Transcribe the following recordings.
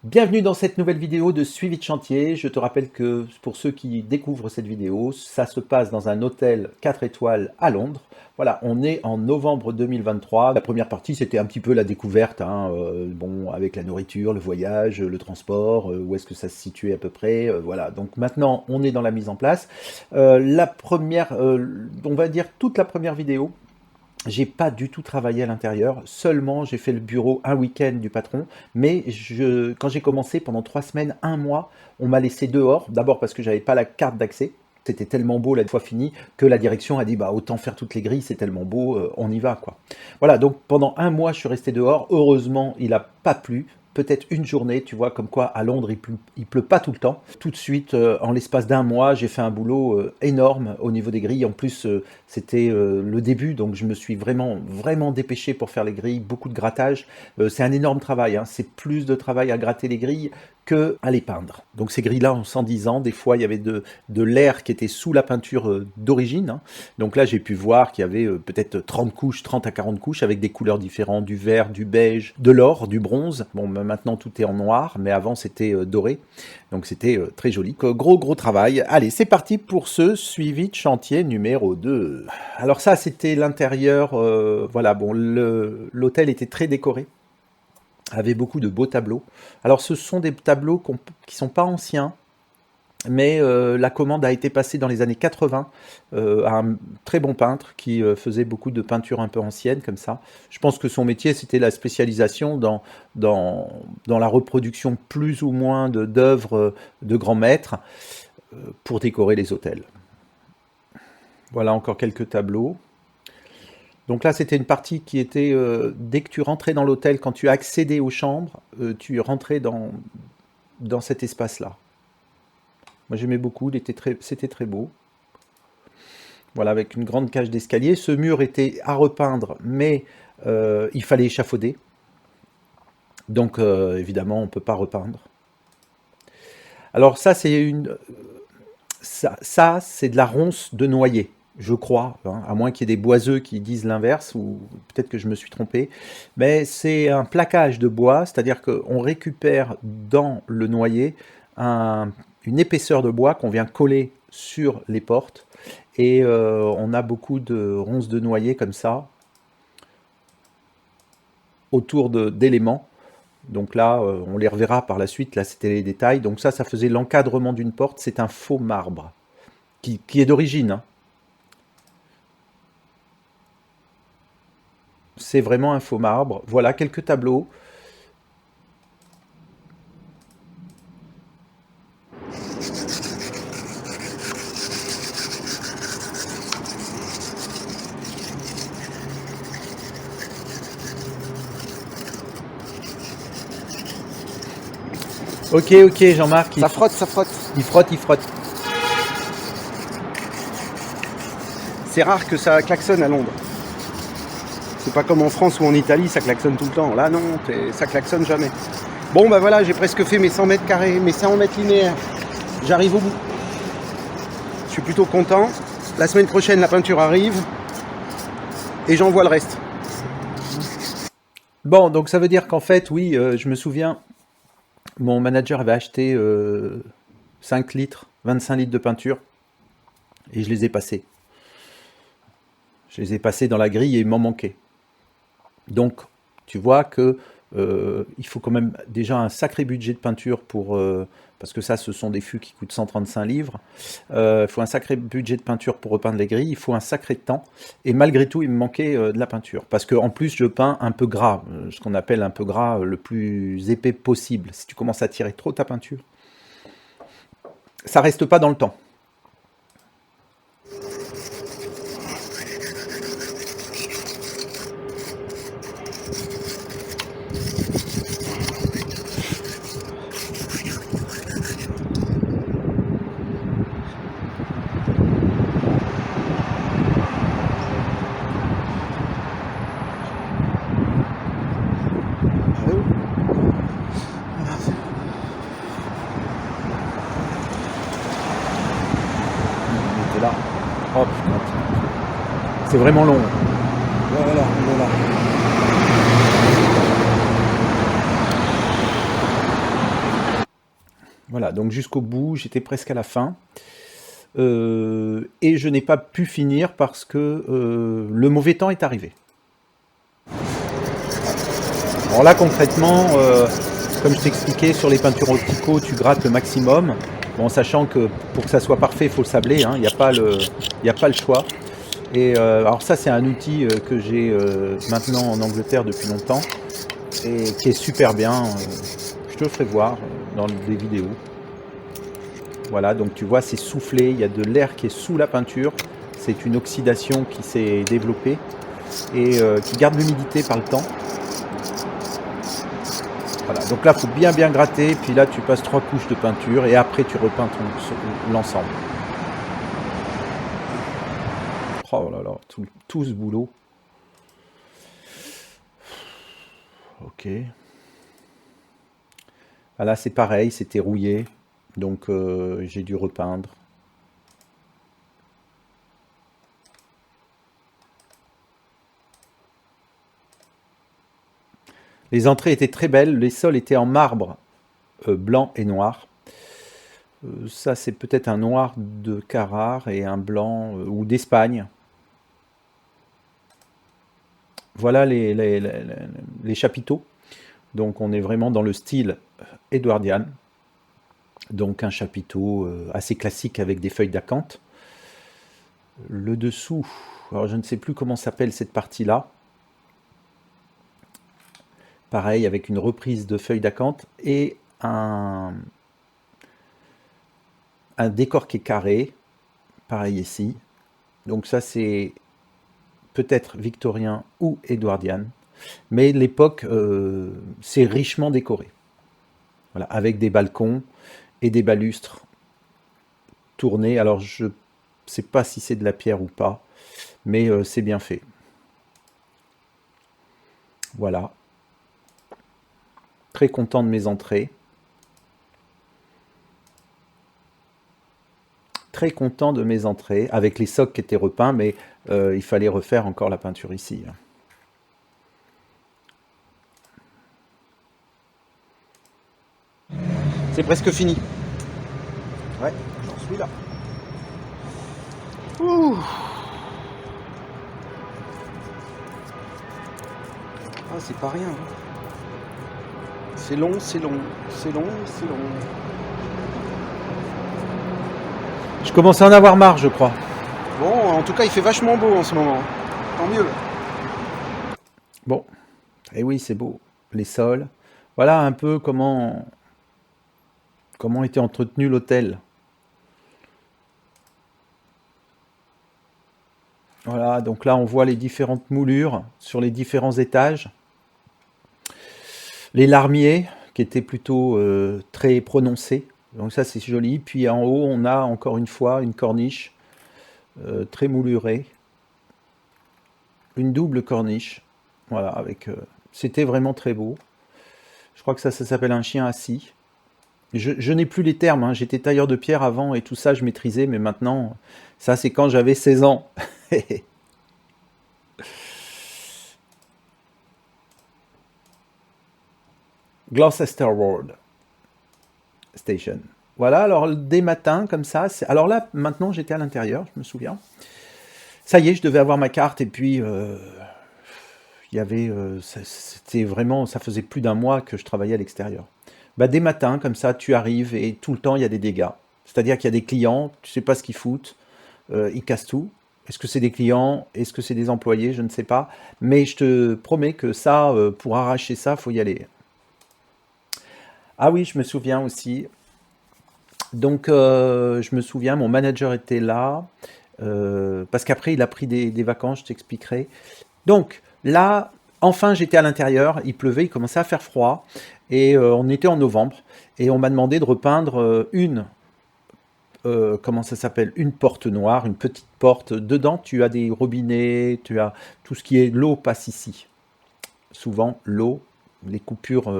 Bienvenue dans cette nouvelle vidéo de suivi de chantier. Je te rappelle que pour ceux qui découvrent cette vidéo, ça se passe dans un hôtel 4 étoiles à Londres. Voilà, on est en novembre 2023. La première partie, c'était un petit peu la découverte, bon, avec la nourriture, le voyage, le transport, où est-ce que ça se situait à peu près. Voilà, donc maintenant, on est dans la mise en place. La première, on va dire toute la première vidéo, j'ai pas du tout travaillé à l'intérieur, seulement j'ai fait le bureau un week-end du patron, mais quand j'ai commencé pendant 3 semaines, un mois, on m'a laissé dehors, d'abord parce que j'avais pas la carte d'accès, c'était tellement beau la fois fini que la direction a dit bah autant faire toutes les grilles, c'est tellement beau, on y va quoi. Voilà, donc pendant un mois je suis resté dehors, heureusement il a pas plu, peut-être une journée, tu vois, comme quoi à Londres il pleut pas tout le temps. Tout de suite, en l'espace d'un mois, j'ai fait un boulot énorme au niveau des grilles. En plus, c'était le début, donc je me suis vraiment dépêché pour faire les grilles, beaucoup de grattage. C'est un énorme travail, hein. C'est plus de travail à gratter les grilles que à les peindre. Donc ces grilles-là ont 110 ans, des fois il y avait de l'air qui était sous la peinture d'origine, hein. Donc là j'ai pu voir qu'il y avait peut-être 30 couches, 30 à 40 couches avec des couleurs différentes, du vert, du beige, de l'or, du bronze. Bon, maintenant tout est en noir, mais avant c'était doré. Donc c'était très joli. Gros travail. Allez, c'est parti pour ce suivi de chantier numéro 2. Alors ça, c'était l'intérieur. Voilà, bon, l'hôtel était très décoré, avait beaucoup de beaux tableaux. Alors ce sont des tableaux qui sont pas anciens, mais la commande a été passée dans les années 80 à un très bon peintre qui faisait beaucoup de peintures un peu anciennes comme ça. Je pense que son métier, c'était la spécialisation dans la reproduction plus ou moins d'œuvres de grands maîtres pour décorer les hôtels. Voilà encore quelques tableaux. Donc là, c'était une partie qui était, dès que tu rentrais dans l'hôtel, quand tu accédais aux chambres, tu rentrais dans cet espace-là. Moi, j'aimais beaucoup, c'était très beau. Voilà, avec une grande cage d'escalier. Ce mur était à repeindre, mais il fallait échafauder. Donc, évidemment, on ne peut pas repeindre. Alors ça, c'est c'est de la ronce de noyer, je crois, hein, à moins qu'il y ait des boiseux qui disent l'inverse, ou peut-être que je me suis trompé. Mais c'est un plaquage de bois, c'est-à-dire qu'on récupère dans le noyer une épaisseur de bois qu'on vient coller sur les portes, et on a beaucoup de ronces de noyer comme ça, autour d'éléments. Donc là, on les reverra par la suite, là c'était les détails. Donc ça faisait l'encadrement d'une porte, c'est un faux marbre, qui est d'origine, hein. C'est vraiment un faux marbre. Voilà, quelques tableaux. Ok, Jean-Marc, Ça frotte, ça frotte. il frotte. C'est rare que ça klaxonne à Londres. C'est pas comme en France ou en Italie, ça klaxonne tout le temps. Là, non, ça klaxonne jamais. Bon, bah voilà, j'ai presque fait mes 100 mètres carrés, mes 100 mètres linéaires. J'arrive au bout. Je suis plutôt content. La semaine prochaine, la peinture arrive. Et j'envoie le reste. Bon, donc ça veut dire qu'en fait, oui, je me souviens, mon manager avait acheté 5 litres, 25 litres de peinture, et je les ai passés. Je les ai passés dans la grille et il m'en manquait. Donc, tu vois que il faut quand même déjà un sacré budget de peinture parce que ça, ce sont des fûts qui coûtent 135 livres. Il faut un sacré budget de peinture pour repeindre les grilles. Il faut un sacré temps. Et malgré tout, il me manquait de la peinture. Parce qu'en plus, je peins un peu gras, ce qu'on appelle un peu gras, le plus épais possible. Si tu commences à tirer trop ta peinture, ça reste pas dans le temps. On était là. Oh putain, c'est vraiment long. Voilà, voilà. Voilà, donc jusqu'au bout, j'étais presque à la fin. Et je n'ai pas pu finir parce que le mauvais temps est arrivé. Alors là, concrètement, comme je t'expliquais, sur les peintures optico, tu grattes le maximum. Bon, sachant que pour que ça soit parfait, il faut le sabler, hein, il n'y a pas le choix. Et alors ça, c'est un outil que j'ai maintenant en Angleterre depuis longtemps et qui est super bien. Je te le ferai voir dans des vidéos. Voilà, donc tu vois, c'est soufflé, il y a de l'air qui est sous la peinture. C'est une oxydation qui s'est développée et qui garde l'humidité par le temps. Voilà, donc là, il faut bien gratter, puis là, tu passes 3 couches de peinture et après, tu repeins l'ensemble. Oh là là, tout ce boulot. Ok. Ah là, c'est pareil, c'était rouillé, donc j'ai dû repeindre. Les entrées étaient très belles, les sols étaient en marbre blanc et noir. Ça, c'est peut-être un noir de Carrare et un blanc ou d'Espagne. Voilà les chapiteaux. Donc on est vraiment dans le style édouardien. Donc un chapiteau assez classique avec des feuilles d'acanthe. Le dessous, alors je ne sais plus comment s'appelle cette partie-là. Pareil, avec une reprise de feuilles d'acanthe et un décor qui est carré. Pareil ici. Donc ça, c'est peut-être victorien ou édouardien. Mais l'époque, c'est richement décoré. Voilà, avec des balcons et des balustres tournés. Alors, je ne sais pas si c'est de la pierre ou pas, mais c'est bien fait. Voilà. Très content de mes entrées. Très content de mes entrées, avec les socles qui étaient repeints, mais il fallait refaire encore la peinture ici. C'est presque fini. Ouais, j'en suis là. Ouh. Ah, c'est pas rien. C'est long, c'est long, c'est long, c'est long. Je commence à en avoir marre, je crois. Bon, en tout cas, il fait vachement beau en ce moment. Tant mieux. Bon, et oui, c'est beau. Les sols. Voilà un peu comment était entretenu l'hôtel. Voilà, donc là, on voit les différentes moulures sur les différents étages. Les larmiers, qui étaient plutôt très prononcés. Donc ça, c'est joli. Puis en haut, on a encore une fois une corniche très moulurée. Une double corniche. Voilà, avec... c'était vraiment très beau. Je crois que ça s'appelle un chien assis. Je n'ai plus les termes, hein. J'étais tailleur de pierre avant et tout ça, je maîtrisais, mais maintenant, ça, c'est quand j'avais 16 ans. Gloucester Road Station. Voilà, alors des matins comme ça. Alors là, maintenant, j'étais à l'intérieur, je me souviens. Ça y est, je devais avoir ma carte et puis il y avait, c'était vraiment, ça faisait plus d'un mois que je travaillais à l'extérieur. Bah, des matins comme ça, tu arrives et tout le temps il y a des dégâts. C'est-à-dire qu'il y a des clients, tu sais pas ce qu'ils foutent, ils cassent tout. Est-ce que c'est des clients? Est-ce que c'est des employés? Je ne sais pas. Mais je te promets que ça, pour arracher ça, faut y aller. Ah oui, je me souviens aussi. Donc, je me souviens, mon manager était là, parce qu'après, il a pris des vacances, je t'expliquerai. Donc, là, enfin, j'étais à l'intérieur, il pleuvait, il commençait à faire froid, et on était en novembre, et on m'a demandé de repeindre comment ça s'appelle, une porte noire, une petite porte. Dedans, tu as des robinets, tu as tout ce qui est l'eau passe ici. Souvent, l'eau, les coupures,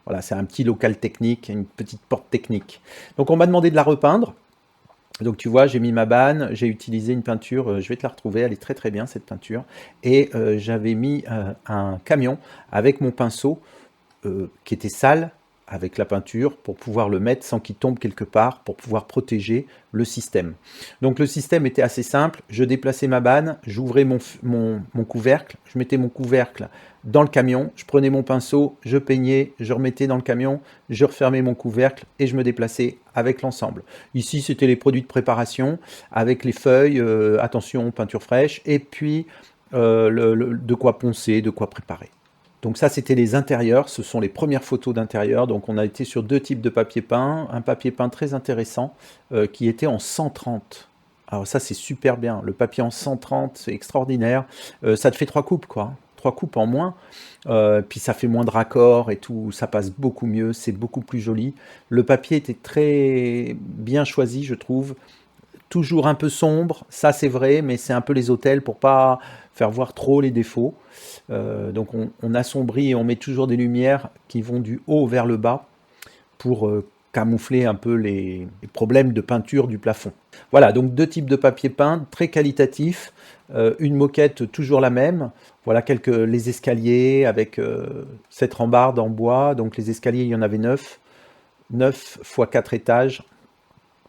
voilà, c'est un petit local technique, une petite porte technique. Donc, on m'a demandé de la repeindre. Donc, tu vois, j'ai mis ma banne, j'ai utilisé une peinture, je vais te la retrouver, elle est très très bien cette peinture. Et j'avais mis un camion avec mon pinceau qui était sale avec la peinture pour pouvoir le mettre sans qu'il tombe quelque part, pour pouvoir protéger le système. Donc le système était assez simple, je déplaçais ma banne, j'ouvrais mon couvercle, je mettais mon couvercle dans le camion, je prenais mon pinceau, je peignais, je remettais dans le camion, je refermais mon couvercle et je me déplaçais avec l'ensemble. Ici c'était les produits de préparation avec les feuilles, attention peinture fraîche, et puis de quoi poncer, de quoi préparer. Donc ça, c'était les intérieurs, ce sont les premières photos d'intérieur. Donc on a été sur deux types de papier peint, un papier peint très intéressant qui était en 130. Alors ça, c'est super bien. Le papier en 130, c'est extraordinaire. Ça te fait 3 coupes, quoi. 3 coupes en moins. Puis ça fait moins de raccords et tout. Ça passe beaucoup mieux, c'est beaucoup plus joli. Le papier était très bien choisi, je trouve. Toujours un peu sombre, ça c'est vrai, mais c'est un peu les hôtels pour pas faire voir trop les défauts. Donc on assombrit et on met toujours des lumières qui vont du haut vers le bas pour camoufler un peu les problèmes de peinture du plafond. Voilà, donc deux types de papier peint, très qualitatifs, une moquette toujours la même. Voilà les escaliers avec cette rambarde en bois. Donc les escaliers, il y en avait 9 fois 4 étages.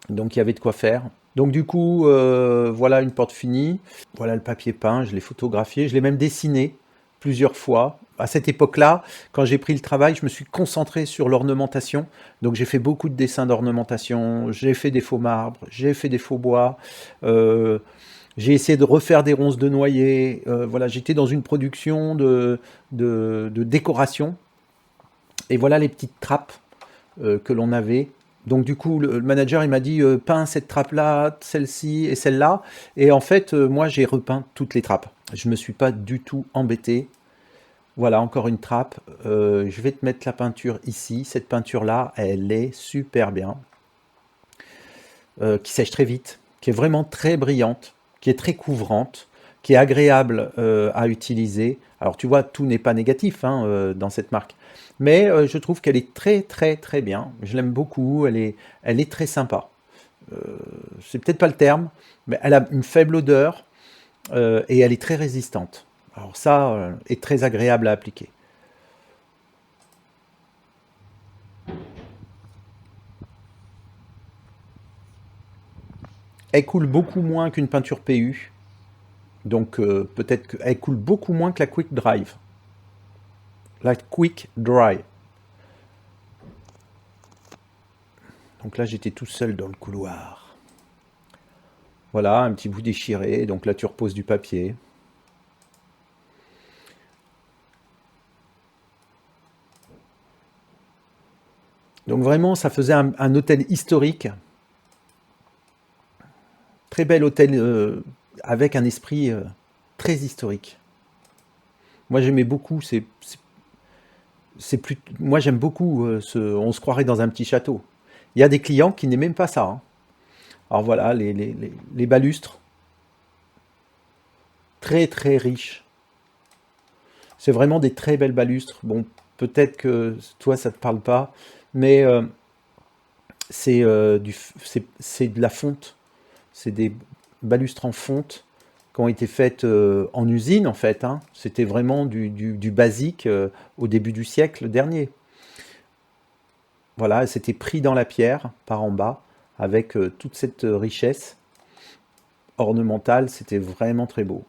Donc il y avait de quoi faire. Donc du coup, voilà une porte finie. Voilà le papier peint, je l'ai photographié, je l'ai même dessiné plusieurs fois. À cette époque-là, quand j'ai pris le travail, je me suis concentré sur l'ornementation. Donc j'ai fait beaucoup de dessins d'ornementation, j'ai fait des faux marbres, j'ai fait des faux bois, j'ai essayé de refaire des ronces de noyer. Voilà, j'étais dans une production de décoration. Et voilà les petites trappes que l'on avait. Donc du coup, le manager il m'a dit peins cette trappe-là, celle-ci et celle-là. Et en fait, moi j'ai repeint toutes les trappes. Je ne me suis pas du tout embêté. Voilà, encore une trappe. Je vais te mettre la peinture ici. Cette peinture-là, elle est super bien. Qui sèche très vite, qui est vraiment très brillante, qui est très couvrante, qui est agréable à utiliser. Alors tu vois, tout n'est pas négatif dans cette marque. Mais je trouve qu'elle est très très très bien. Je l'aime beaucoup, elle est très sympa. C'est peut-être pas le terme, mais elle a une faible odeur et elle est très résistante. Alors ça est très agréable à appliquer. Elle coule beaucoup moins qu'une peinture PU. Donc peut-être qu'elle coule beaucoup moins que la Quick Drive. La Quick Dry. Donc là, j'étais tout seul dans le couloir. Voilà, un petit bout déchiré. Donc là, tu reposes du papier. Donc vraiment, ça faisait un hôtel historique. Très bel hôtel avec un esprit très historique. Moi, j'aimais beaucoup. Moi, j'aime beaucoup. On se croirait dans un petit château. Il y a des clients qui n'aiment même pas ça. Alors voilà, les balustres. Très très riches. C'est vraiment des très belles balustres. Bon, peut-être que toi, ça ne te parle pas. Mais c'est de la fonte. C'est des balustres en fonte qui ont été faites en usine, en fait. C'était vraiment du basique au début du siècle dernier. Voilà, c'était pris dans la pierre par en bas, avec toute cette richesse ornementale. C'était vraiment très beau.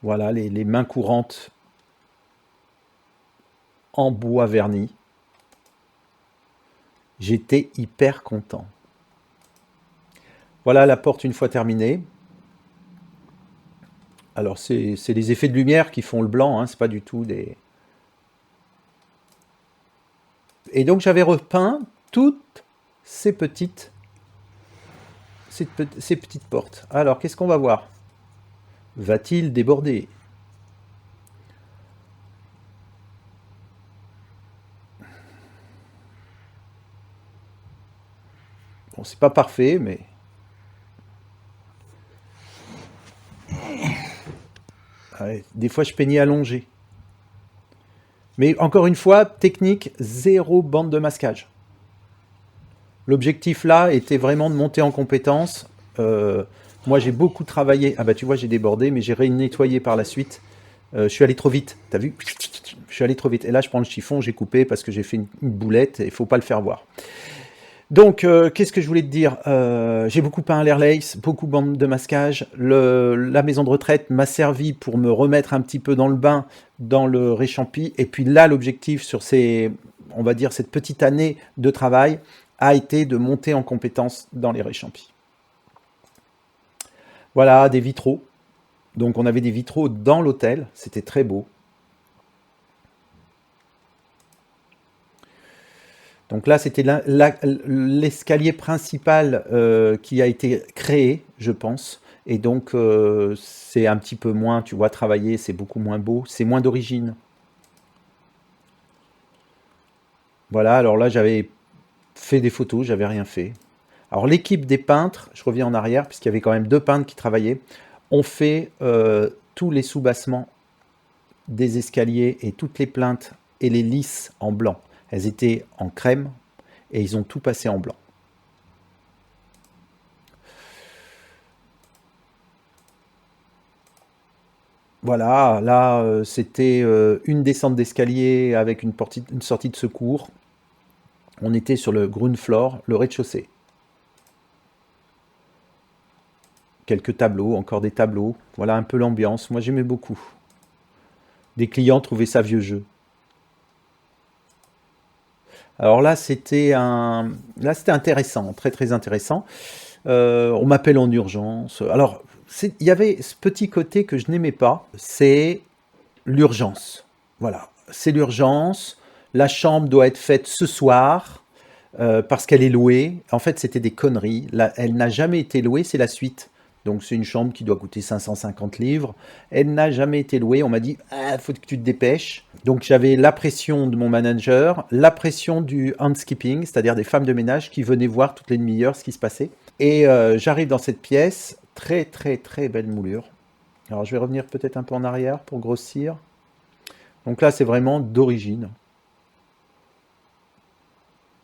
Voilà, les mains courantes en bois verni. J'étais hyper content. Voilà la porte une fois terminée. Alors c'est les effets de lumière qui font le blanc, c'est pas du tout des... Et donc j'avais repeint toutes ces petites portes. Alors qu'est-ce qu'on va voir? Va-t-il déborder? Bon, c'est pas parfait, mais... Ouais, des fois, je peignais allongé. Mais encore une fois, technique, 0 bande de masquage. L'objectif là était vraiment de monter en compétence. Moi, j'ai beaucoup travaillé. Ah bah tu vois, j'ai débordé, mais j'ai nettoyé par la suite. Je suis allé trop vite, t'as vu? Je suis allé trop vite. Et là, je prends le chiffon, j'ai coupé parce que j'ai fait une boulette et il ne faut pas le faire voir. Donc, qu'est-ce que je voulais te dire? J'ai beaucoup peint à l'air lace, beaucoup de masquage. La maison de retraite m'a servi pour me remettre un petit peu dans le bain, dans le réchampi. Et puis là, l'objectif sur on va dire, cette petite année de travail a été de monter en compétence dans les réchampis. Voilà, des vitraux. Donc, on avait des vitraux dans l'hôtel. C'était très beau. Donc là, c'était l'escalier principal qui a été créé, je pense. Et donc, c'est un petit peu moins, tu vois, travaillé, c'est beaucoup moins beau, c'est moins d'origine. Voilà, alors là, j'avais fait des photos, j'avais rien fait. Alors l'équipe des peintres, je reviens en arrière, puisqu'il y avait quand même 2 peintres qui travaillaient, ont fait tous les soubassements des escaliers et toutes les plinthes et les lisses en blanc. Elles étaient en crème et ils ont tout passé en blanc. Voilà, là c'était une descente d'escalier avec une sortie de secours. On était sur le ground floor, le rez-de-chaussée. Quelques tableaux, encore des tableaux. Voilà un peu l'ambiance. Moi j'aimais beaucoup. Des clients trouvaient ça vieux jeu. Alors là c'était intéressant, très très intéressant. On m'appelle en urgence. Alors il y avait ce petit côté que je n'aimais pas, c'est l'urgence. Voilà, c'est l'urgence. La chambre doit être faite ce soir parce qu'elle est louée. En fait, c'était des conneries. Elle n'a jamais été louée, c'est la suite. Donc c'est une chambre qui doit coûter 550 livres. Elle n'a jamais été louée. On m'a dit, faut que tu te dépêches. Donc j'avais la pression de mon manager, la pression du housekeeping, c'est-à-dire des femmes de ménage qui venaient voir toutes les demi-heures ce qui se passait. Et j'arrive dans cette pièce, très très très belle moulure. Alors je vais revenir peut-être un peu en arrière pour grossir. Donc là c'est vraiment d'origine.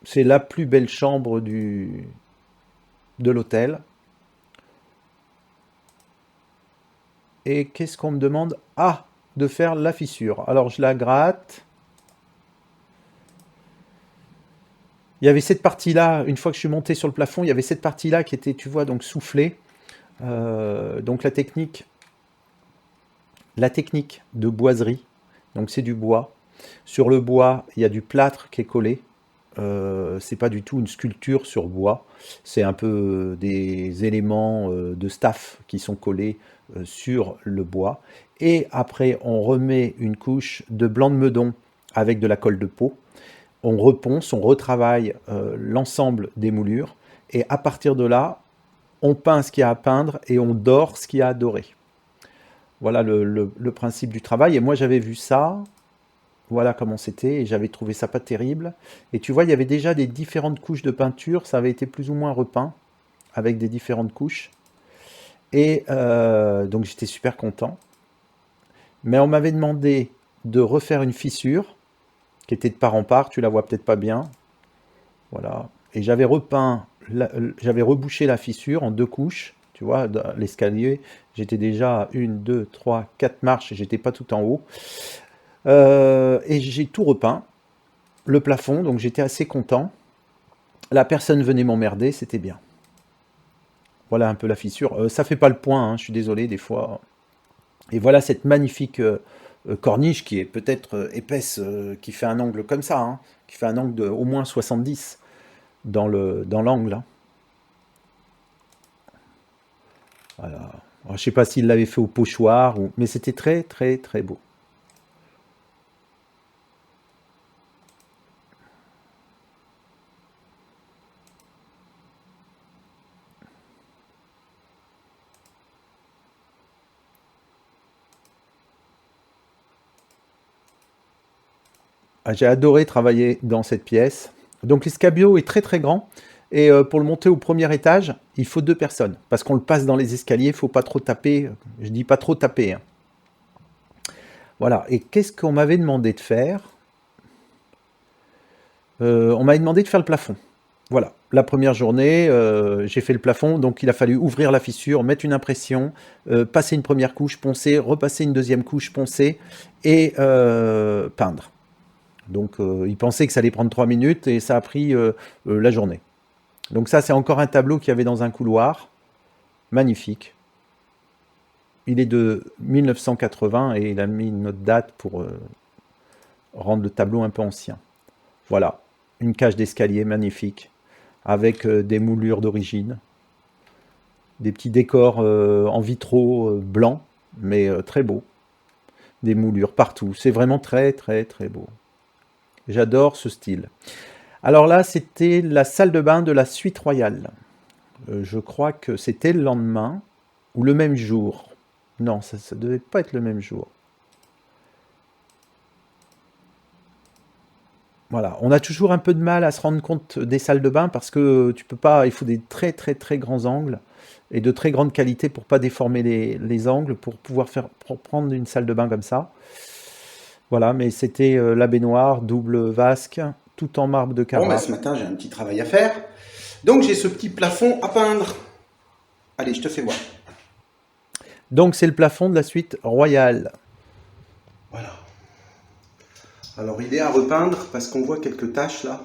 C'est la plus belle chambre de l'hôtel. Et qu'est-ce qu'on me demande? Ah, de faire la fissure. Alors je la gratte. Il y avait cette partie-là, une fois que je suis monté sur le plafond, il y avait cette partie-là qui était, tu vois, donc soufflée. Donc la technique de boiserie, donc c'est du bois. Sur le bois, il y a du plâtre qui est collé. C'est pas du tout une sculpture sur bois, c'est un peu des éléments de staff qui sont collés sur le bois. Et après, on remet une couche de blanc de meudon avec de la colle de peau. On reponce, on retravaille l'ensemble des moulures. Et à partir de là, on peint ce qu'il y a à peindre et on dore ce qu'il y a à dorer. Voilà le principe du travail. Et moi, j'avais vu ça. Voilà comment c'était, et j'avais trouvé ça pas terrible. Et tu vois, il y avait déjà des différentes couches de peinture, ça avait été plus ou moins repeint, avec des différentes couches. Et donc j'étais super content. Mais on m'avait demandé de refaire une fissure, qui était de part en part, tu la vois peut-être pas bien. Voilà. Et j'avais repeint, j'avais rebouché la fissure en 2 couches. Tu vois, l'escalier, j'étais déjà à 1, 2, 3, 4 marches, et j'étais pas tout en haut. Et j'ai tout repeint, le plafond, donc j'étais assez content. La personne venait m'emmerder, c'était bien. Voilà un peu la fissure. Ça fait pas le point, hein, je suis désolé des fois. Et voilà cette magnifique corniche qui est peut-être épaisse, qui fait un angle comme ça, hein, qui fait un angle de au moins 70 dans l'angle. Hein. Voilà. Alors, je sais pas s'il l'avait fait au pochoir, mais c'était très très très beau. J'ai adoré travailler dans cette pièce. Donc l'escabeau est très très grand. Et pour le monter au premier étage, il faut 2 personnes. Parce qu'on le passe dans les escaliers, il ne faut pas trop taper. Je dis pas trop taper. Hein. Voilà. Et qu'est-ce qu'on m'avait demandé de faire? On m'avait demandé de faire le plafond. Voilà, la première journée, j'ai fait le plafond, donc il a fallu ouvrir la fissure, mettre une impression, passer une première couche, poncer, repasser une deuxième couche, poncer et peindre. Donc il pensait que ça allait prendre 3 minutes et ça a pris la journée. Donc ça, c'est encore un tableau qu'il y avait dans un couloir, magnifique. Il est de 1980 et il a mis une autre date pour rendre le tableau un peu ancien. Voilà, une cage d'escalier magnifique, avec des moulures d'origine, des petits décors en vitraux blancs, mais très beaux, des moulures partout. C'est vraiment très très très beau. J'adore ce style. Alors là, c'était la salle de bain de la suite royale. Je crois que c'était le lendemain ou le même jour. Non, ça ne devait pas être le même jour. Voilà, on a toujours un peu de mal à se rendre compte des salles de bain parce que tu peux pas, il faut des très très très grands angles et de très grande qualité pour pas déformer les angles pour pouvoir pour prendre une salle de bain comme ça. Voilà, mais c'était la baignoire, double vasque, tout en marbre de Carrare. Bon, ce matin, j'ai un petit travail à faire. Donc, j'ai ce petit plafond à peindre. Allez, je te fais voir. Donc, c'est le plafond de la suite royale. Voilà. Alors, il est à repeindre parce qu'on voit quelques taches là.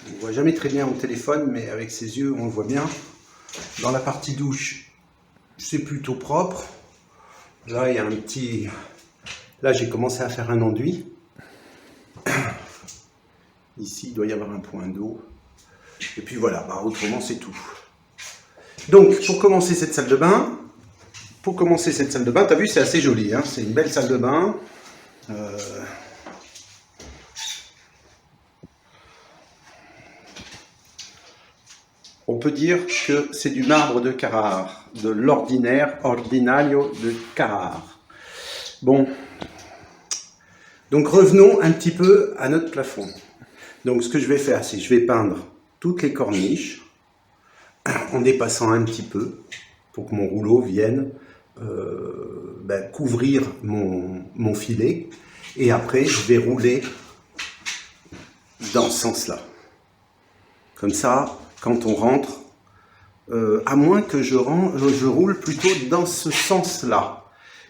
On ne voit jamais très bien au téléphone, mais avec ses yeux, on le voit bien. Dans la partie douche, c'est plutôt propre. Là, il y a un petit... Là, j'ai commencé à faire un enduit. Ici, il doit y avoir un point d'eau. Et puis voilà, bah, autrement, c'est tout. Donc, pour commencer cette salle de bain, t'as vu, c'est assez joli. Hein, c'est une belle salle de bain. On peut dire que c'est du marbre de Carrare, de l'ordinaire, ordinario de Carrare. Bon, donc revenons un petit peu à notre plafond. Donc ce que je vais faire, c'est que je vais peindre toutes les corniches en dépassant un petit peu pour que mon rouleau vienne couvrir mon filet. Et après, je vais rouler dans ce sens-là. Comme ça, quand on rentre, à moins que je roule plutôt dans ce sens-là.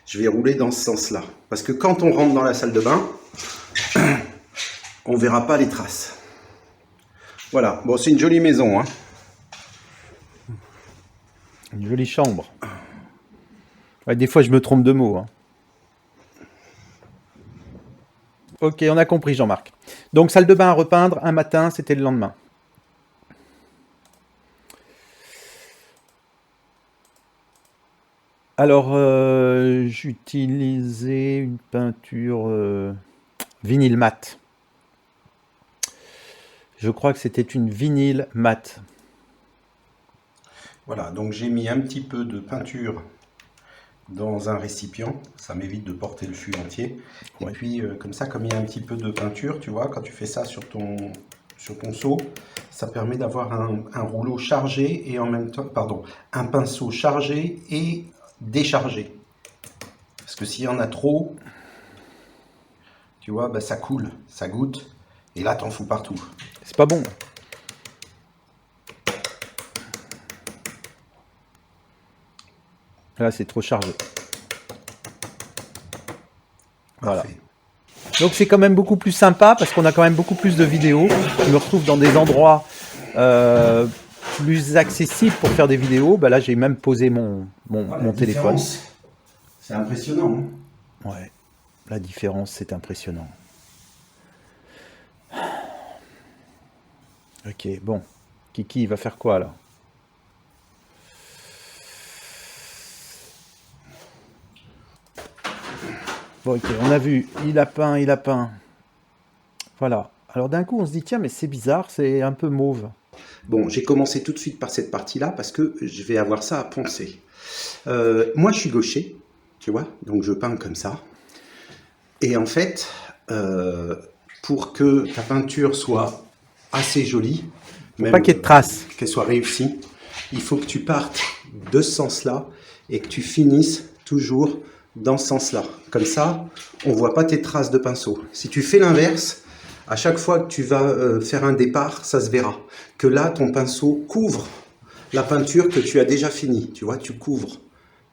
Je vais rouler dans ce sens-là. Parce que quand on rentre dans la salle de bain, on ne verra pas les traces. Voilà. Bon, c'est une jolie maison. Hein. Une jolie chambre. Ouais, des fois, je me trompe de mots. Hein. Ok, on a compris, Jean-Marc. Donc, salle de bain à repeindre, un matin, c'était le lendemain. Alors, j'utilisais une peinture vinyle mat. Je crois que c'était une vinyle mat. Voilà, donc j'ai mis un petit peu de peinture dans un récipient. Ça m'évite de porter le fût entier. Ouais. Et puis, comme ça, comme il y a un petit peu de peinture, tu vois, quand tu fais ça sur ton seau, ça permet d'avoir un rouleau chargé et en même temps, un pinceau chargé et déchargé. Parce que s'il y en a trop, tu vois, bah, ça coule, ça goutte, et là t'en fous partout. C'est pas bon. Là c'est trop chargé. Voilà. Parfait. Donc c'est quand même beaucoup plus sympa parce qu'on a quand même beaucoup plus de vidéos. Je me retrouve dans des endroits plus accessibles pour faire des vidéos. Bah là j'ai même posé mon téléphone. C'est impressionnant. Hein. Ouais, la différence c'est impressionnant. Ok, bon. Kiki il va faire quoi là? Bon, ok, on a vu, il a peint. Voilà. Alors d'un coup, on se dit, tiens, mais c'est bizarre, c'est un peu mauve. Bon, j'ai commencé tout de suite par cette partie-là parce que je vais avoir ça à poncer. Moi, je suis gaucher, tu vois, donc je peins comme ça. Et en fait, pour que ta peinture soit assez jolie, même pas qu'il y ait de traces, qu'elle soit réussie, il faut que tu partes de ce sens-là et que tu finisses toujours dans ce sens-là. Comme ça, on ne voit pas tes traces de pinceau. Si tu fais l'inverse, À chaque fois que tu vas faire un départ, ça se verra. Que là, ton pinceau couvre la peinture que tu as déjà finie. Tu vois, tu couvres.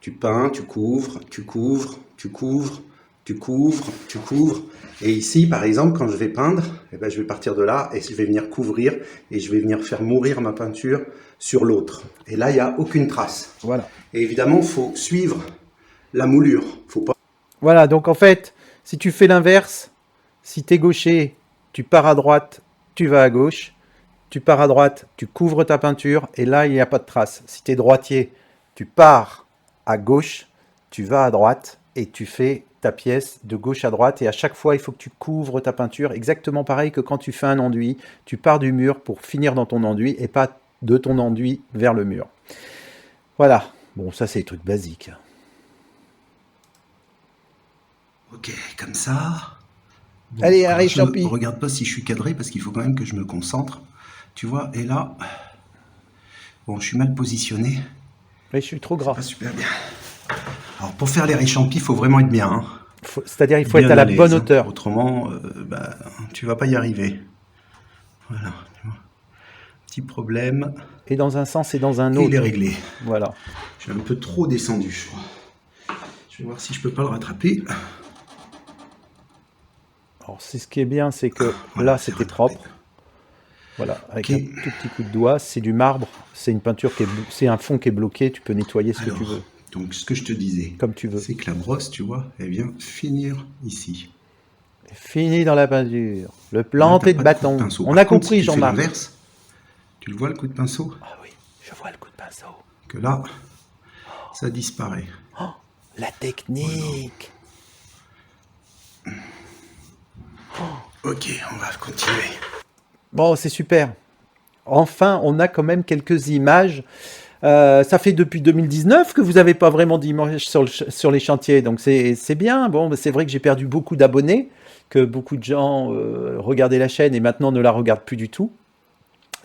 Tu peins, tu couvres, tu couvres, tu couvres, tu couvres, tu couvres. Et ici, par exemple, quand je vais peindre, eh ben, je vais partir de là et je vais venir couvrir et je vais venir faire mourir ma peinture sur l'autre. Et là, il n'y a aucune trace. Voilà. Et évidemment, il faut suivre la moulure. Faut pas... Voilà, donc en fait, si tu fais l'inverse, si tu es gaucher, tu pars à droite, tu vas à gauche. Tu pars à droite, tu couvres ta peinture et là, il n'y a pas de trace. Si tu es droitier, tu pars à gauche, tu vas à droite et tu fais ta pièce de gauche à droite. Et à chaque fois, il faut que tu couvres ta peinture. Exactement pareil que quand tu fais un enduit. Tu pars du mur pour finir dans ton enduit et pas de ton enduit vers le mur. Voilà. Bon, ça, c'est des trucs basiques. Ok, comme ça. Bon, allez, arrête, champi. Regarde pas si je suis cadré parce qu'il faut quand même que je me concentre. Tu vois, et là, bon, je suis mal positionné. Mais je suis trop gras. Pas super bien. Alors, pour faire les réchampis, il faut vraiment être bien. Hein. C'est-à-dire, il faut être à la bonne hauteur. Autrement, tu vas pas y arriver. Voilà. Petit problème. Et dans un sens et dans un autre. Et il est réglé. Voilà. Je suis un peu trop descendu, je crois. Je vais voir si je peux pas le rattraper. Alors, ce qui est bien, c'est que là, c'était propre. Voilà, avec un tout petit coup de doigt, c'est du marbre, c'est une peinture qui est, c'est un fond qui est bloqué, tu peux nettoyer ce que tu veux. Donc ce que je te disais, comme tu veux, c'est que la brosse, tu vois, elle vient finir ici. Fini dans la peinture, le planter de bâton. On a compris, Jean-Marc. Tu le vois le coup de pinceau? Ah oui, je vois le coup de pinceau. Que là, ça disparaît. Oh, la technique. Ok, on va continuer. Bon, c'est super. Enfin, on a quand même quelques images. Ça fait depuis 2019 que vous n'avez pas vraiment d'images sur les chantiers, donc c'est bien. Bon, c'est vrai que j'ai perdu beaucoup d'abonnés, que beaucoup de gens regardaient la chaîne et maintenant ne la regardent plus du tout.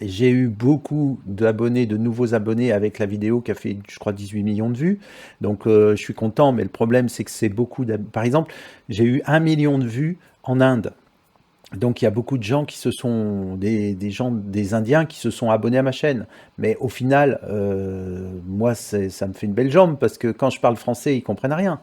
J'ai eu beaucoup d'abonnés, de nouveaux abonnés avec la vidéo qui a fait, je crois, 18 millions de vues. Donc, je suis content, mais le problème, c'est que c'est beaucoup Par exemple, j'ai eu 1 million de vues en Inde. Donc, il y a beaucoup de gens qui se sont... des Indiens qui se sont abonnés à ma chaîne. Mais au final, moi, ça me fait une belle jambe parce que quand je parle français, ils comprennent rien.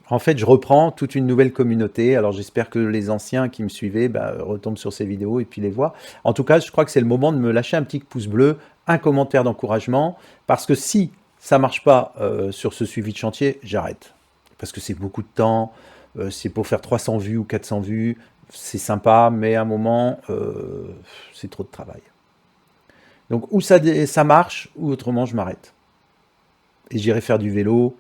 En fait, je reprends toute une nouvelle communauté. Alors, j'espère que les anciens qui me suivaient retombent sur ces vidéos et puis les voient. En tout cas, je crois que c'est le moment de me lâcher un petit pouce bleu, un commentaire d'encouragement. Parce que si ça ne marche pas sur ce suivi de chantier, j'arrête. Parce que c'est beaucoup de temps. C'est pour faire 300 vues ou 400 vues. C'est sympa, mais à un moment, c'est trop de travail. Donc, ou ça marche, ou autrement, je m'arrête. Et j'irai faire du vélo.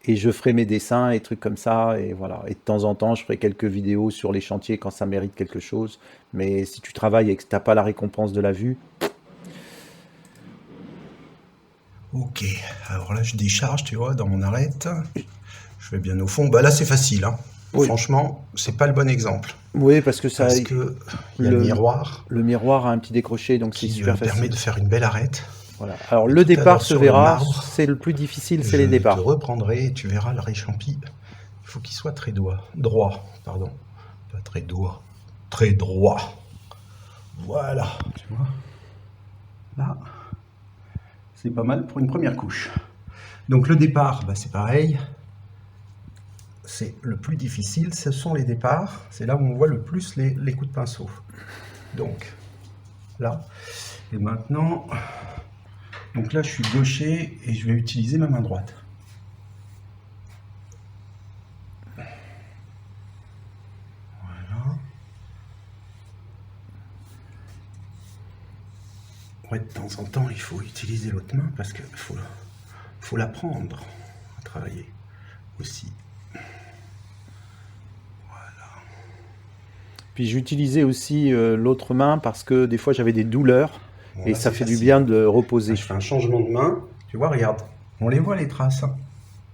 Et je ferai mes dessins et trucs comme ça, et voilà. Et de temps en temps, je ferai quelques vidéos sur les chantiers quand ça mérite quelque chose. Mais si tu travailles et que tu n'as pas la récompense de la vue... Ok, alors là, je décharge, tu vois, dans mon arête. Je vais bien au fond. Bah là, c'est facile, hein. Oui. Franchement, c'est pas le bon exemple. Oui, parce que ça... Parce que il y a le miroir. Le miroir a un petit décroché, donc c'est super facile. Qui permet de faire une belle arrête. Voilà. Alors le départ se verra, c'est le plus difficile, c'est les départs. Je te reprendrai et tu verras le réchampi. Il faut qu'il soit très droit, pardon. Pas très droit, très droit. Voilà, tu vois. Là, c'est pas mal pour une première couche. Donc le départ, c'est pareil. C'est le plus difficile, ce sont les départs. C'est là où on voit le plus les coups de pinceau. Donc, là. Et maintenant... Donc là, je suis gaucher et je vais utiliser ma main droite. Voilà. Ouais, de temps en temps, il faut utiliser l'autre main parce qu'il faut l'apprendre à travailler aussi. Voilà. Puis j'utilisais aussi l'autre main parce que des fois, j'avais des douleurs. Bon, et là, ça fait facile. Du bien de reposer. Là, je fais un changement de main. Tu vois, regarde. On les voit, les traces. Hein.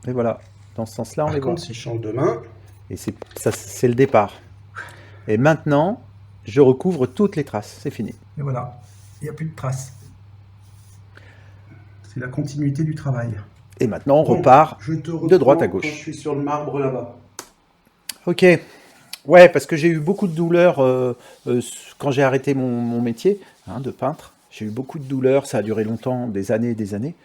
Et voilà. Dans ce sens-là, on les voit. Par contre, si je change de main... Et c'est le départ. Et maintenant, je recouvre toutes les traces. C'est fini. Et voilà. Il n'y a plus de traces. C'est la continuité du travail. Et maintenant, on repart de droite à gauche. Je suis sur le marbre là-bas. Ok. Ouais, parce que j'ai eu beaucoup de douleurs quand j'ai arrêté mon métier de peintre. J'ai eu beaucoup de douleurs, ça a duré longtemps, des années et des années.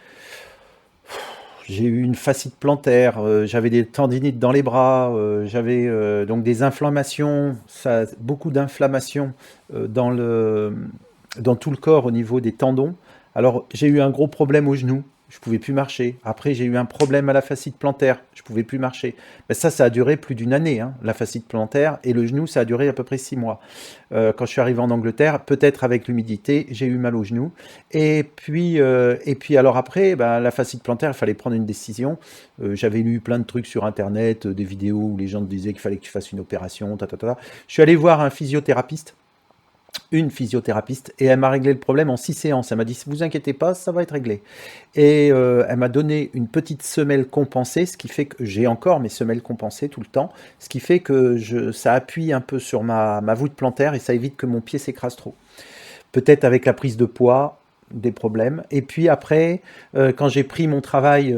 J'ai eu une fascite plantaire, j'avais des tendinites dans les bras, j'avais donc des inflammations, beaucoup d'inflammations dans dans tout le corps au niveau des tendons. Alors j'ai eu un gros problème au genou, je pouvais plus marcher. Après j'ai eu un problème à la fascite plantaire, je pouvais plus marcher. Mais ça a duré plus d'une année, hein, la fascite plantaire, et le genou ça a duré à peu près 6 mois. Quand je suis arrivé en Angleterre, peut-être avec l'humidité, j'ai eu mal au genou. Et puis alors après, ben, la fascite plantaire, il fallait prendre une décision. J'avais lu plein de trucs sur Internet, des vidéos où les gens te disaient qu'il fallait que tu fasses une opération, Je suis allé voir une physiothérapeute, et elle m'a réglé le problème en 6 séances. Elle m'a dit, vous inquiétez pas, ça va être réglé. Et elle m'a donné une petite semelle compensée, ce qui fait que j'ai encore mes semelles compensées tout le temps, ce qui fait que ça appuie un peu sur ma voûte plantaire et ça évite que mon pied s'écrase trop. Peut-être avec la prise de poids, des problèmes. Et puis après, quand j'ai pris mon travail,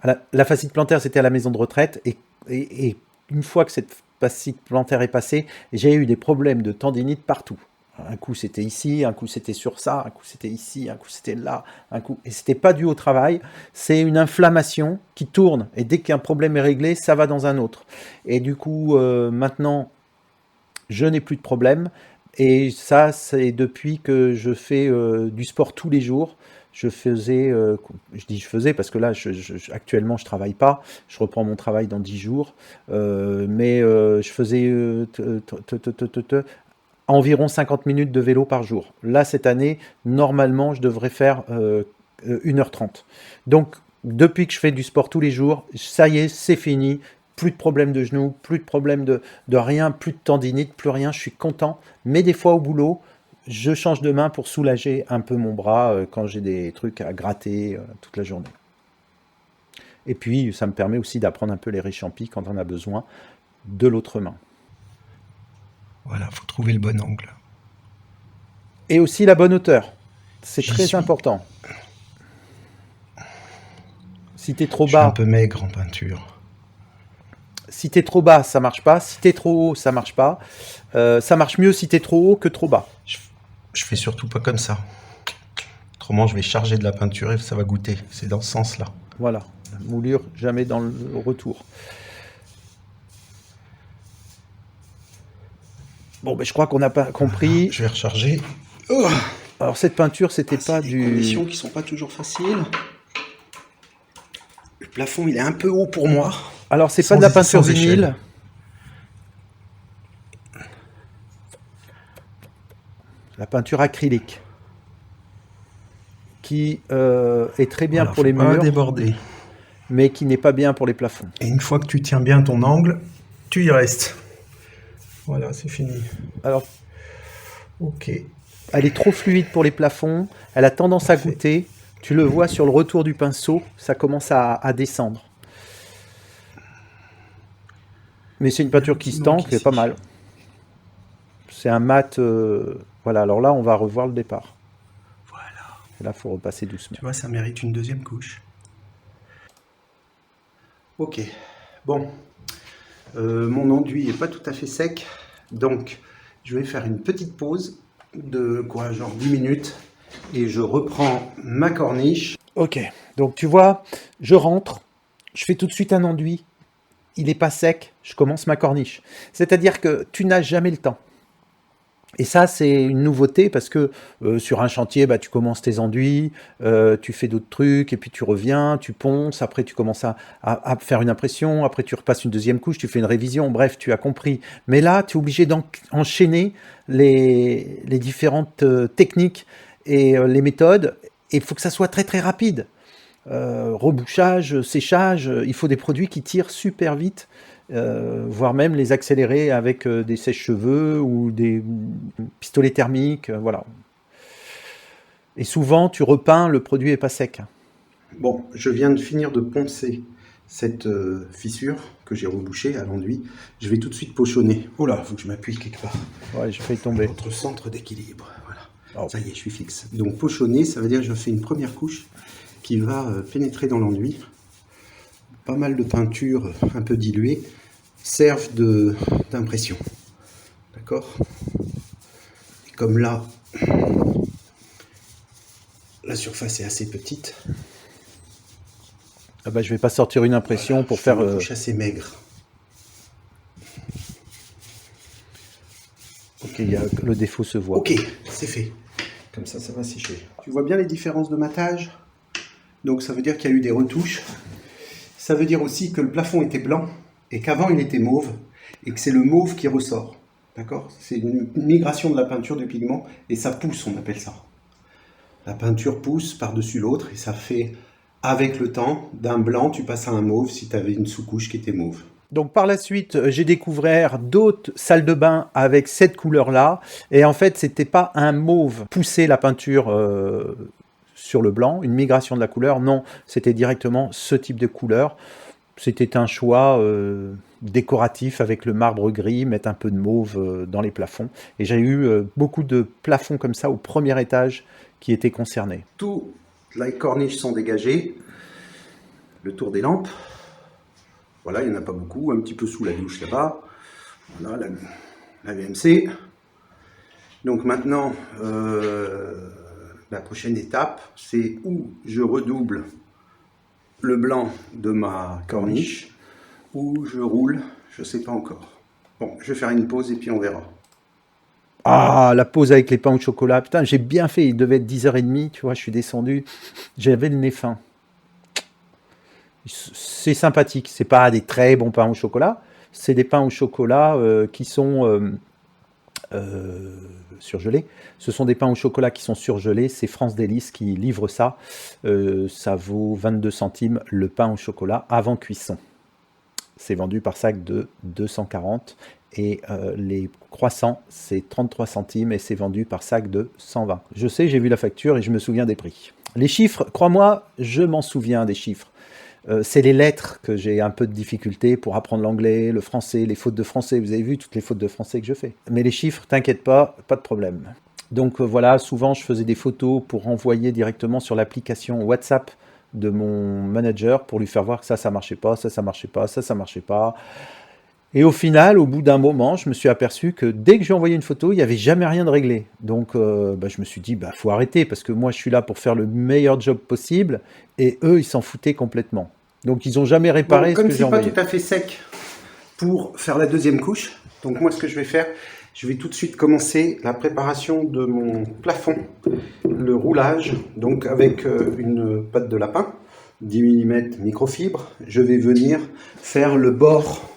la fascite plantaire, c'était à la maison de retraite, et une fois que cette fascite plantaire est passée, j'ai eu des problèmes de tendinite partout. Un coup c'était ici, un coup c'était sur ça, un coup c'était ici, un coup c'était là, un coup... Et c'était pas dû au travail, c'est une inflammation qui tourne, et dès qu'un problème est réglé, ça va dans un autre. Et du coup, maintenant, je n'ai plus de problème, et ça, c'est depuis que je fais du sport tous les jours. Je faisais, je dis je faisais parce que là, actuellement, je travaille pas. Je reprends mon travail dans 10 jours. Mais je faisais environ 50 minutes de vélo par jour. Là, cette année, normalement, je devrais faire 1h30. Donc, depuis que je fais du sport tous les jours, ça y est, c'est fini. Plus de problèmes de genoux, plus de problèmes de rien, plus de tendinite, plus rien. Je suis content. Mais des fois, au boulot, je change de main pour soulager un peu mon bras quand j'ai des trucs à gratter toute la journée. Et puis, ça me permet aussi d'apprendre un peu les réchampis quand on a besoin de l'autre main. Voilà, faut trouver le bon angle. Et aussi la bonne hauteur. C'est J'y très suis. important. Si t'es trop Je suis un bas, peu maigre en peinture. si t'es trop bas, ça marche pas. Si t'es trop haut, ça marche pas. Ça marche mieux si t'es trop haut que trop bas. Je fais surtout pas comme ça. Autrement, je vais charger de la peinture et ça va goûter. C'est dans ce sens-là. Voilà, la moulure jamais dans le retour. Bon, ben, je crois qu'on a pas compris. Je vais recharger. Alors cette peinture, c'était pas des du... conditions qui sont pas toujours faciles. Le plafond, il est un peu haut pour moi. Alors c'est pas de la peinture sans vinyle. échelle. La peinture acrylique. Qui est très bien Voilà, pour les faut pas murs, déborder. mais qui n'est pas bien pour les plafonds. Et une fois que tu tiens bien ton angle, tu y restes. Voilà, c'est fini. Alors, Ok. elle est trop fluide pour les plafonds, elle a tendance à Parfait. goûter. Tu le vois sur le retour du pinceau, ça commence à descendre. Mais c'est une peinture qui se tanque, c'est pas mal. C'est un mat... Voilà, alors là, on va revoir le départ. Voilà. Et là, il faut repasser doucement. Tu vois, ça mérite une deuxième couche. Ok. Bon. Mon enduit n'est pas tout à fait sec. Donc, je vais faire une petite pause de quoi, genre 10 minutes. Et je reprends ma corniche. Ok, donc tu vois, je rentre, je fais tout de suite un enduit, il n'est pas sec, je commence ma corniche. C'est-à-dire que tu n'as jamais le temps. Et ça, c'est une nouveauté parce que sur un chantier, bah, tu commences tes enduits, tu fais d'autres trucs, et puis tu reviens, tu ponces, après tu commences à faire une impression, après tu repasses une deuxième couche, tu fais une révision, bref, tu as compris. Mais là, tu es obligé d'enchaîner les différentes techniques et les méthodes, et il faut que ça soit très très rapide. Rebouchage, séchage, il faut des produits qui tirent super vite. Voire même les accélérer avec des sèche-cheveux ou des pistolets thermiques, voilà. Et souvent, tu repeins, le produit n'est pas sec. Bon, je viens de finir de poncer cette fissure que j'ai rebouchée à l'enduit. Je vais tout de suite pochonner. Oh là, il faut que je m'appuie quelque part. Ouais, j'ai failli tomber. Notre centre d'équilibre, voilà. Oh. Ça y est, je suis fixe. Donc pochonner, ça veut dire que je fais une première couche qui va pénétrer dans l'enduit. Pas mal de peinture un peu diluée. servent d'impression. D'accord? Et comme là, la surface est assez petite. Ah bah, je vais pas sortir une impression Voilà, pour je fais faire... une couche assez maigre. Ok, le défaut se voit. Ok, c'est fait. Comme ça va sécher. Tu vois bien les différences de matage? Donc ça veut dire qu'il y a eu des retouches. Ça veut dire aussi que le plafond était blanc et qu'avant il était mauve et que c'est le mauve qui ressort. D'accord? C'est une migration de la peinture du pigment et ça pousse, on appelle ça. La peinture pousse par-dessus l'autre et ça fait, avec le temps, d'un blanc, tu passes à un mauve si tu avais une sous-couche qui était mauve. Donc par la suite, j'ai découvert d'autres salles de bain avec cette couleur-là. Et en fait, c'était pas un mauve poussé la peinture sur le blanc, une migration de la couleur. Non, c'était directement ce type de couleur. C'était un choix décoratif avec le marbre gris, mettre un peu de mauve dans les plafonds. Et j'ai eu beaucoup de plafonds comme ça au premier étage qui étaient concernés. Toutes les corniches sont dégagées. Le tour des lampes. Voilà, il n'y en a pas beaucoup. Un petit peu sous la douche là-bas. Voilà, la VMC. Donc maintenant, la prochaine étape, c'est où je redouble le blanc de ma corniche, ou je roule, je ne sais pas encore. Bon, je vais faire une pause et puis on verra. Ah, la pause avec les pains au chocolat. Putain, j'ai bien fait. Il devait être 10h30, tu vois, je suis descendu. J'avais le nez fin. C'est sympathique. C'est pas des très bons pains au chocolat. C'est des pains au chocolat qui sont surgelés. Ce sont des pains au chocolat qui sont surgelés. C'est France Délices qui livre ça. Ça vaut 22 centimes le pain au chocolat avant cuisson. C'est vendu par sac de 240. Et les croissants, c'est 33 centimes et c'est vendu par sac de 120. Je sais, j'ai vu la facture et je me souviens des prix. Les chiffres, crois-moi, je m'en souviens des chiffres. C'est les lettres que j'ai un peu de difficulté pour apprendre l'anglais, le français, les fautes de français. Vous avez vu toutes les fautes de français que je fais. Mais les chiffres, t'inquiète pas de problème. Donc voilà, souvent je faisais des photos pour envoyer directement sur l'application WhatsApp de mon manager pour lui faire voir que ça marchait pas, ça marchait pas, ça marchait pas. Et au final, au bout d'un moment, je me suis aperçu que dès que j'ai envoyé une photo, il n'y avait jamais rien de réglé. Donc je me suis dit, faut arrêter, parce que moi je suis là pour faire le meilleur job possible, et eux, ils s'en foutaient complètement. Donc ils n'ont jamais réparé ce que j'ai envoyé. Comme c'est pas tout à fait sec pour faire la deuxième couche, donc moi ce que je vais faire, je vais tout de suite commencer la préparation de mon plafond, le roulage, donc avec une pâte de lapin, 10 mm microfibre, je vais venir faire le bord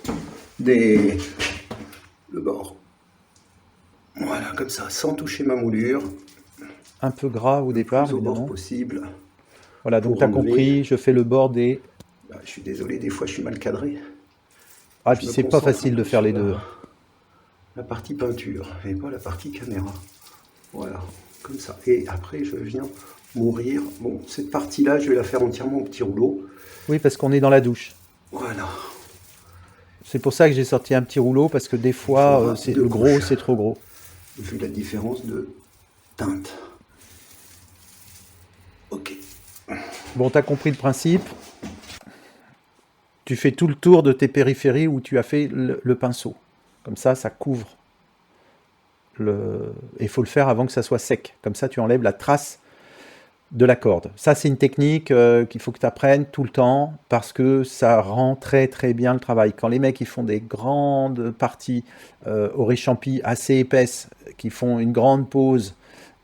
le bord. Voilà, comme ça, sans toucher ma moulure. Un peu gras au départ, Plus au évidemment. bord possible. Voilà, donc tu as compris, je fais le bord des... Je suis désolé, des fois je suis mal cadré. Ah, puis c'est pas facile de faire les deux. La partie peinture et pas la partie caméra. Voilà, comme ça. Et après, je viens mourir. Bon, cette partie-là, je vais la faire entièrement au petit rouleau. Oui, parce qu'on est dans la douche. Voilà. C'est pour ça que j'ai sorti un petit rouleau, parce que des fois, le gros, c'est trop gros. Vu la différence de teinte. Ok. Bon, tu as compris le principe. Tu fais tout le tour de tes périphéries où tu as fait le pinceau. Comme ça couvre. Il faut le faire avant que ça soit sec. Comme ça, tu enlèves la trace de la corde. Ça, c'est une technique qu'il faut que tu apprennes tout le temps parce que ça rend très très bien le travail. Quand les mecs ils font des grandes parties au réchampi assez épaisses, qui font une grande pause,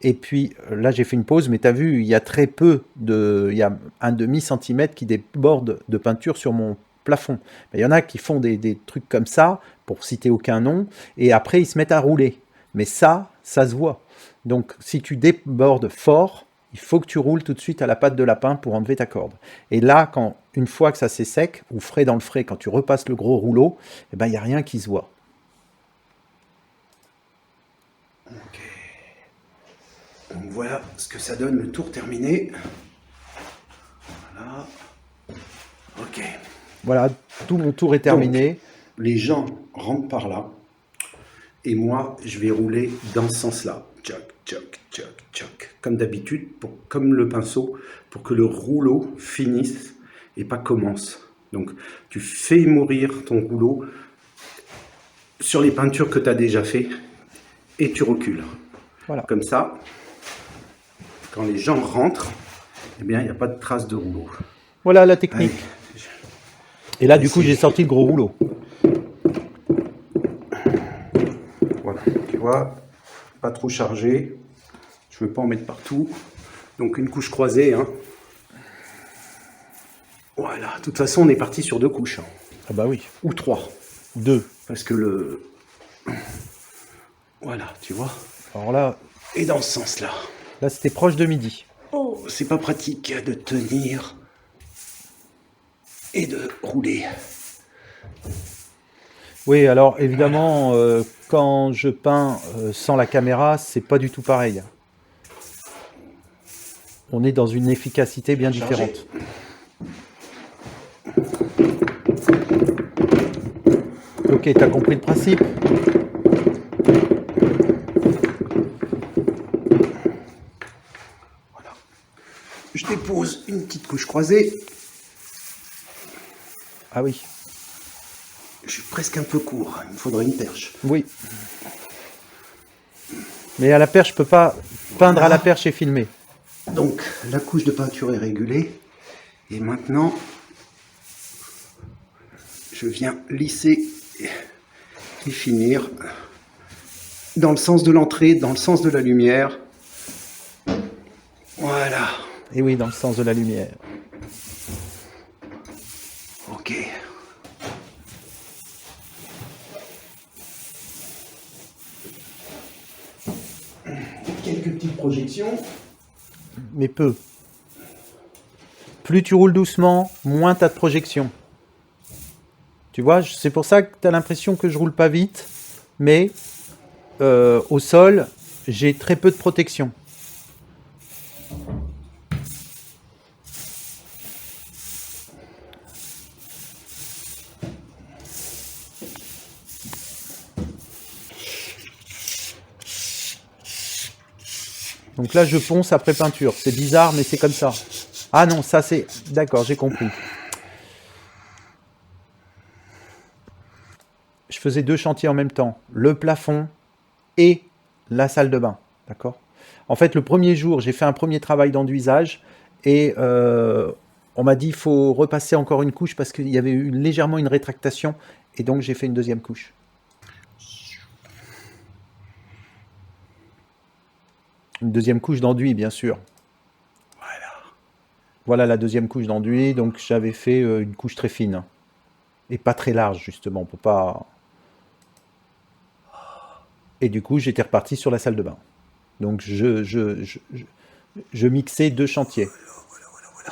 et puis là j'ai fait une pause, mais tu as vu, il y a très peu il y a un demi-centimètre qui déborde de peinture sur mon plafond. Il y en a qui font des trucs comme ça, pour citer aucun nom, et après ils se mettent à rouler. Mais ça se voit. Donc si tu débordes fort, il faut que tu roules tout de suite à la pâte de lapin pour enlever ta corde. Et là, une fois que ça c'est sec, ou frais dans le frais, quand tu repasses le gros rouleau, il n'y a rien qui se voit. Ok. Donc voilà ce que ça donne, le tour terminé. Voilà. Ok. Voilà, tout mon tour est terminé. Donc, les gens rentrent par là. Et moi, je vais rouler dans ce sens-là. Tchoc, tchoc, tchoc, tchoc. Comme d'habitude, comme le pinceau, pour que le rouleau finisse et pas commence. Donc, tu fais mourir ton rouleau sur les peintures que tu as déjà fait et tu recules. Voilà. Comme ça, quand les gens rentrent, eh bien, il n'y a pas de traces de rouleau. Voilà la technique. Allez. Et là, du coup, j'ai sorti le gros rouleau. Voilà, tu vois, pas trop chargé. Je ne veux pas en mettre partout. Donc une couche croisée. Hein. Voilà, de toute façon, on est parti sur 2 couches. Hein. Ah bah oui. Ou 3. 2. Parce que le... Voilà, tu vois. Alors là, Et dans ce sens-là. là c'était proche de midi. Oh, c'est pas pratique de tenir et de rouler. Oui, alors évidemment, quand je peins sans la caméra, c'est pas du tout pareil. On est dans une efficacité bien différente. Ok, t'as compris le principe? Voilà. Je dépose une petite couche croisée. Ah oui. Je suis presque un peu court. Il me faudrait une perche. Oui. Mais à la perche, je peux pas peindre à la perche et filmer. Donc, la couche de peinture est régulée. Et maintenant, je viens lisser et finir dans le sens de l'entrée, dans le sens de la lumière. Voilà. Et oui, dans le sens de la lumière. Ok. Quelques petites projections. Mais peu. Plus tu roules doucement, moins tu as de projection. Tu vois, c'est pour ça que tu as l'impression que je roule pas vite, mais au sol, j'ai très peu de protection. Donc là, je ponce après peinture. C'est bizarre, mais c'est comme ça. Ah non, ça c'est... D'accord, j'ai compris. Je faisais 2 chantiers en même temps. Le plafond et la salle de bain. D'accord ? En fait, le premier jour, j'ai fait un premier travail d'enduisage et on m'a dit qu'il faut repasser encore une couche parce qu'il y avait eu légèrement une rétractation et donc j'ai fait une deuxième couche. Une deuxième couche d'enduit, bien sûr. Voilà. Voilà la deuxième couche d'enduit. Donc j'avais fait une couche très fine et pas très large justement pour pas. Et du coup, j'étais reparti sur la salle de bain. Donc je mixais 2 chantiers.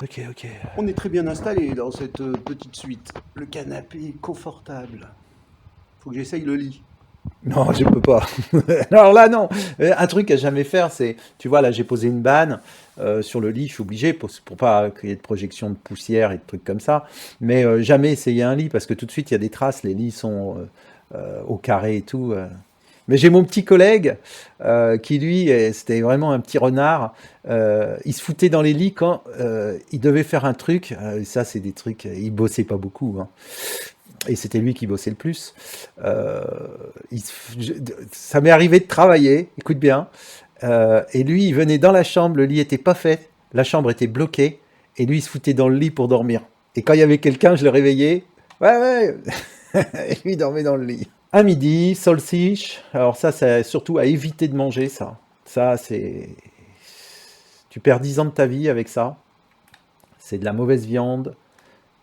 Ok, ok. On est très bien installé dans cette petite suite. Le canapé est confortable. Faut que j'essaye le lit. Non, je peux pas. Alors là, non. Un truc à jamais faire, c'est, tu vois, là, j'ai posé une banne sur le lit. Je suis obligé pour pas qu'il y ait de projection de poussière et de trucs comme ça. Mais jamais essayer un lit parce que tout de suite, il y a des traces. Les lits sont au carré et tout. Mais j'ai mon petit collègue qui, lui, c'était vraiment un petit renard. Il se foutait dans les lits quand il devait faire un truc. Ça, c'est des trucs... Il bossait pas beaucoup, hein. Et c'était lui qui bossait le plus. Ça m'est arrivé de travailler, écoute bien. Et lui, il venait dans la chambre, le lit était pas fait, la chambre était bloquée, et lui, il se foutait dans le lit pour dormir. Et quand il y avait quelqu'un, je le réveillais. Ouais, ouais. Et lui, il dormait dans le lit. À midi, solstice. Alors ça, c'est surtout à éviter de manger, ça. Ça, c'est... Tu perds 10 ans de ta vie avec ça. C'est de la mauvaise viande,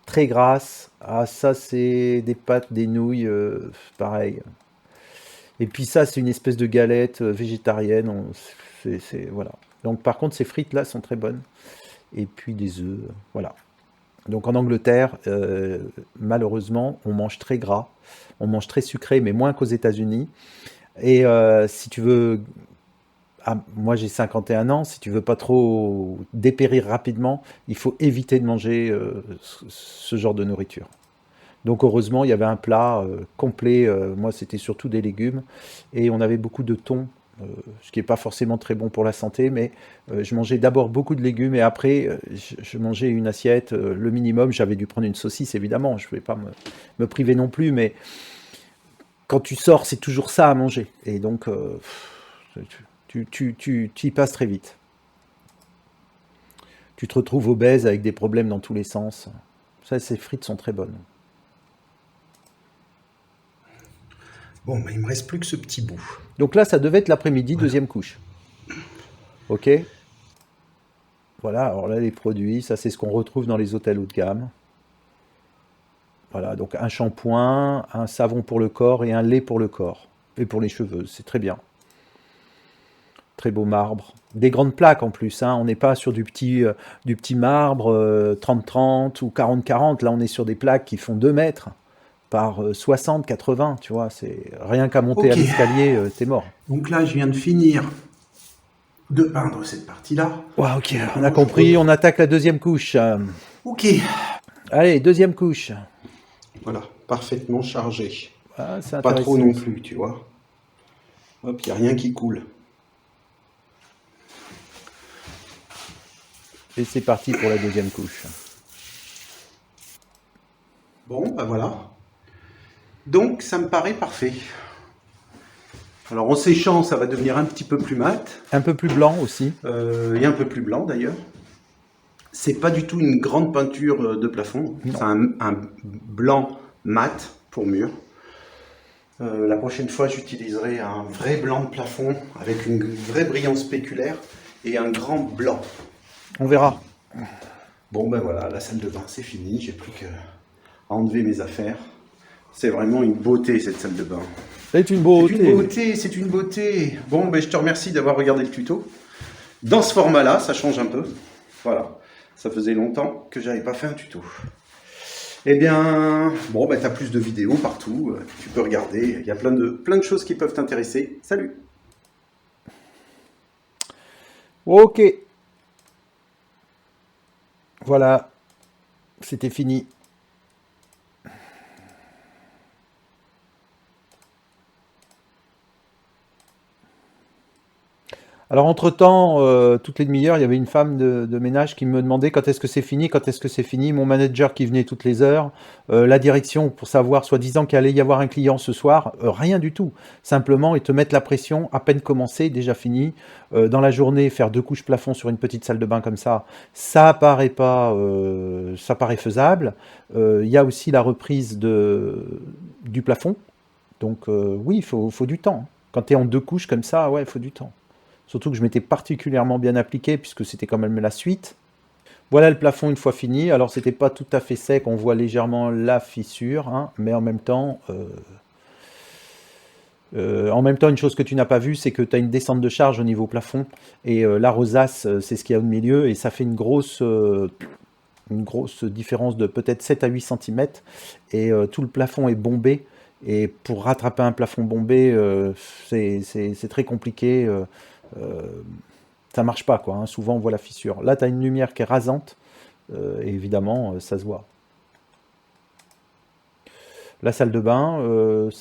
très grasse. Ah, ça, c'est des pâtes, des nouilles, pareil. Et puis ça, c'est une espèce de galette végétarienne. Voilà. Donc, par contre, ces frites-là sont très bonnes. Et puis des œufs, voilà. Donc, en Angleterre, malheureusement, on mange très gras. On mange très sucré, mais moins qu'aux États-Unis. Et si tu veux... Ah, moi j'ai 51 ans, si tu veux pas trop dépérir rapidement, il faut éviter de manger ce genre de nourriture. Donc heureusement, il y avait un plat complet, moi c'était surtout des légumes, et on avait beaucoup de thon, ce qui n'est pas forcément très bon pour la santé, mais je mangeais d'abord beaucoup de légumes, et après je mangeais une assiette, le minimum, j'avais dû prendre une saucisse évidemment, je ne pouvais pas me priver non plus, mais quand tu sors, c'est toujours ça à manger. Et donc, tu y passes très vite. Tu te retrouves obèse avec des problèmes dans tous les sens. Ça, ces frites sont très bonnes. Bon, bah, il me reste plus que ce petit bout. Donc là, ça devait être l'après-midi, Voilà. deuxième couche. Ok. Voilà, alors là, les produits, ça c'est ce qu'on retrouve dans les hôtels haut de gamme. Voilà, donc un shampoing, un savon pour le corps et un lait pour le corps. Et pour les cheveux, c'est très bien. Très beau marbre. Des grandes plaques en plus, hein. On n'est pas sur du petit marbre 30-30 ou 40-40. Là, on est sur des plaques qui font 2 mètres par 60-80, tu vois. C'est rien qu'à monter à Ok. l'escalier, t'es mort. Donc là, je viens de finir de peindre cette partie-là. Ouais, ok, on a compris, on attaque la deuxième couche. Ok. Allez, deuxième couche. Voilà, parfaitement chargé. Ah, c'est Pas trop intéressant. non plus, tu vois. Hop, il n'y a rien qui coule. Et c'est parti pour la deuxième couche. Bon, bah voilà. Donc, ça me paraît parfait. Alors, en séchant, ça va devenir un petit peu plus mat. Un peu plus blanc aussi. Et un peu plus blanc, d'ailleurs. C'est pas du tout une grande peinture de plafond. Non. C'est un blanc mat pour mur. La prochaine fois, j'utiliserai un vrai blanc de plafond avec une vraie brillance spéculaire et un grand blanc. On verra. Bon, ben voilà, la salle de bain, c'est fini. J'ai plus qu'à enlever mes affaires. C'est vraiment une beauté, cette salle de bain. C'est une C'est beauté. une beauté, c'est une beauté. Bon, ben je te remercie d'avoir regardé le tuto. Dans ce format-là, ça change un peu. Voilà, ça faisait longtemps que j'avais pas fait un tuto. Eh bien, bon, ben tu as plus de vidéos partout. Tu peux regarder. Il y a plein de choses qui peuvent t'intéresser. Salut! Ok. Voilà. C'était fini. Alors entre-temps, toutes les demi-heures, il y avait une femme de ménage qui me demandait quand est-ce que c'est fini, quand est-ce que c'est fini. Mon manager qui venait toutes les heures, la direction pour savoir, soi-disant qu'il allait y avoir un client ce soir, rien du tout. Simplement, ils te mettent la pression, à peine commencé, déjà fini. Dans la journée, faire 2 couches plafond sur une petite salle de bain comme ça paraît pas, ça paraît faisable. Il y a aussi la reprise du plafond. Donc oui, il faut du temps. Quand tu es en 2 couches comme ça, ouais, il faut du temps. Surtout que je m'étais particulièrement bien appliqué puisque c'était quand même la suite. Voilà le plafond une fois fini. Alors c'était pas tout à fait sec, on voit légèrement la fissure, hein, mais en même temps, une chose que tu n'as pas vue, c'est que tu as une descente de charge au niveau plafond et la rosace, c'est ce qu'il y a au milieu et ça fait une grosse différence de peut-être 7 à 8 cm et tout le plafond est bombé. Et pour rattraper un plafond bombé, c'est très compliqué. Ça marche pas, quoi, hein. Souvent on voit la fissure. Là, tu as une lumière qui est rasante, et évidemment, ça se voit. La salle de bain,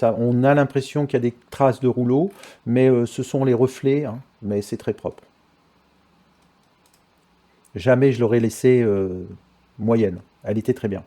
on a l'impression qu'il y a des traces de rouleau, mais ce sont les reflets, hein, mais c'est très propre. Jamais je l'aurais laissée moyenne. Elle était très bien.